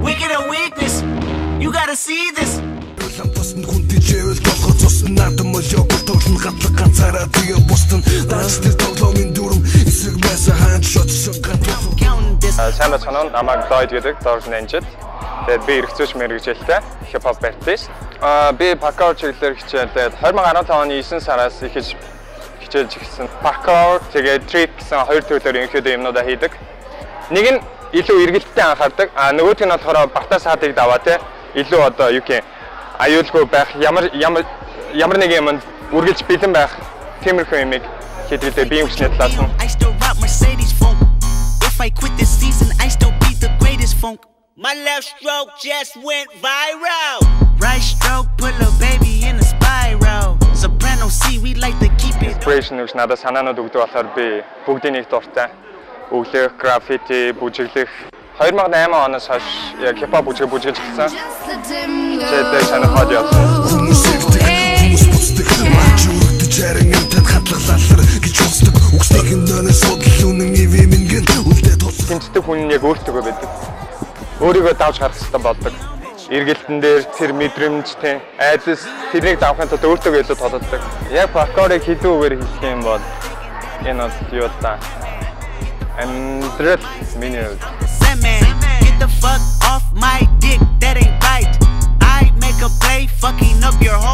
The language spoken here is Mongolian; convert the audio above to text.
Wicked or weakness, you gotta see this. Лампасны хүндэжэвэл толгой цусна надад молёг тоолн гатлаг ганцаараа тэгээ бустан даачтай тоглоомын дүрм эсрэг байсаа хаан шотсон Сайн бацхан намайг Lloyd гэдэг дорн анжид. Тэгээд би эргэцүүч мэрэгжилтэй хипхоп артист. Би паркур чиглэлээр хичээл. Тэгээд 2015 оны 9 сараас ихэж хичээлж эхэлсэн. Паркур тэгээд трик гэсэн хоёр төрлөөр ерөнхийдөө юмнуудаа хийдэг. Нэг нь илүү эргэлттэй анхаардаг. Нөгөөх нь болохоор бата саадыг даваа те. Илүү одоо юу гэх аюулгүй байх ямар нэг юмд үргэлж бэлэн байх тиймэрхүү юмыг хийдгэлээ би юмчний талаас нь. If I quit this season, I still be the greatest funk. My left stroke just went viral. Right stroke put a baby in a spiral. Soprano C, we like to keep it. Inspiration гэж надад санаанууд өгдөг болохоор би бүгдийн нэг дуртай. Өглөөх, граффити, бүжиглэх 2008 оноос хойш яг хипхоп бүжиглэж эхэлсэн. Чэдэ санахад явсан. Хүмүүс буцдаг маач үрдэж харин тань хатлаглалар гэж уусдаг. Үгснийг нөөс судал үнэн ивэминген үлдээ тусах. Тэмцдэг хүн яг өөртөө байдаг. Өөрийгөө давж харах хэрэгтэй болдог. Эргэлтэн дээр тэр мэдрэмж тийм айдас тэрнийг давахын тулд өөртөө илүү тодорхойдог. Яг паркурыг хідүүгээр хийх юм бол энэ юу та амьдрал миний Get the fuck off my dick, that ain't right. I make a play, fucking up your whole